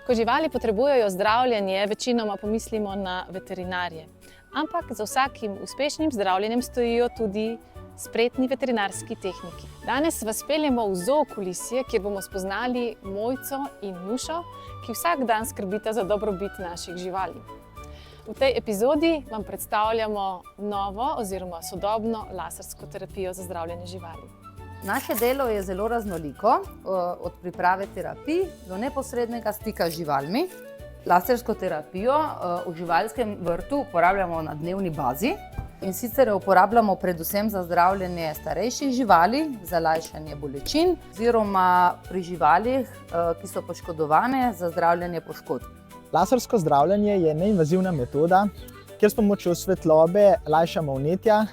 Ko živali potrebujejo zdravljenje, večinoma pomislimo na veterinarje. Ampak za vsakim uspešnim zdravljenjem stojijo tudi spretni veterinarski tehniki. Danes vas peljemo v zookulisje, kjer bomo spoznali Mojco in Nušo, ki vsak dan skrbita za dobrobit naših živali. V tej epizodi vam predstavljamo novo oziroma sodobno lasersko terapijo za zdravljenje živali. Naše delo je zelo raznoliko, od priprave terapij do neposrednega stika z živalmi. Lasersko terapijo v živalskem vrtu uporabljamo na dnevni bazi. In sicer jo uporabljamo predvsem za zdravljenje starejših živali, za lajšanje bolečin, oziroma pri živalih, ki so poškodovane, za zdravljenje poškodb. Lasersko zdravljenje je neinvazivna metoda, kjer s pomočjo svetlobe lajšamo vnetja,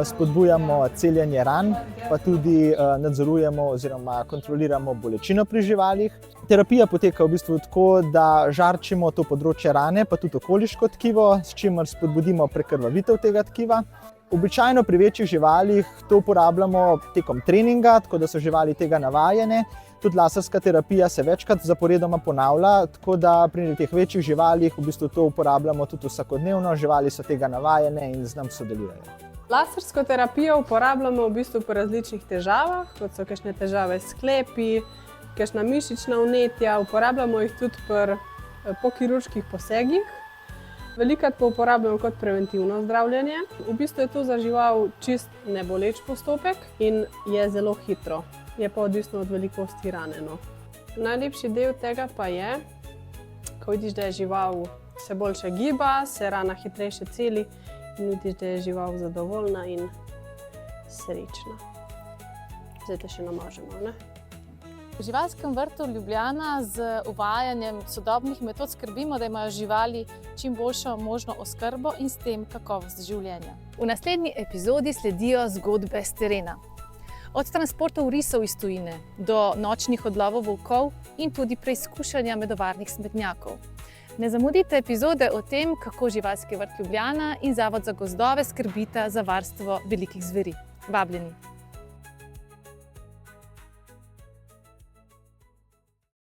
spodbujamo celjenje ran, pa tudi nadzorujemo oziroma kontroliramo bolečino pri živalih. Terapija poteka v bistvu tako, da žarčimo to področje rane, pa tudi okoliško tkivo, s čimer spodbudimo prekrvavitev tega tkiva. Običajno pri večjih živalih to uporabljamo tekom treninga, tako da so živali tega navajene. Tudi laserska terapija se večkrat zaporedoma ponavlja, tako da pri teh večjih živalih v bistvu to uporabljamo tudi vsakodnevno, živali so tega navajene in z nami sodelujejo. Lasersko terapijo uporabljamo v bistvu pri različnih težavah, kot so kakšne težave s sklepi, kakšna mišična vnetja, uporabljamo jih tudi pri pokirurških posegih. Velikokrat pa uporabljamo kot preventivno zdravljenje. V bistvu je to za žival čist neboleč postopek in je zelo hitro. Je pa odvisno od velikosti rane. Najlepši del tega pa je, ko vidiš, da je žival se boljše giba, se rana hitrejše celi in vidiš, da je žival zadovoljna in srečna. Zdaj te še namažemo, ne? V živalskem vrtu Ljubljana z uvajanjem sodobnih metod skrbimo, da imajo živali čim boljšo možno oskrbo in s tem kakovost življenja. V naslednji epizodi sledijo zgodbe s terena. Od transportov risov iz tujine do nočnih odlovov volkov in tudi preizkušanja medovarnih smetnjakov. Ne zamudite epizode o tem, kako Živalski vrt Ljubljana in Zavod za gozdove skrbita za varstvo velikih zveri. Vabljeni!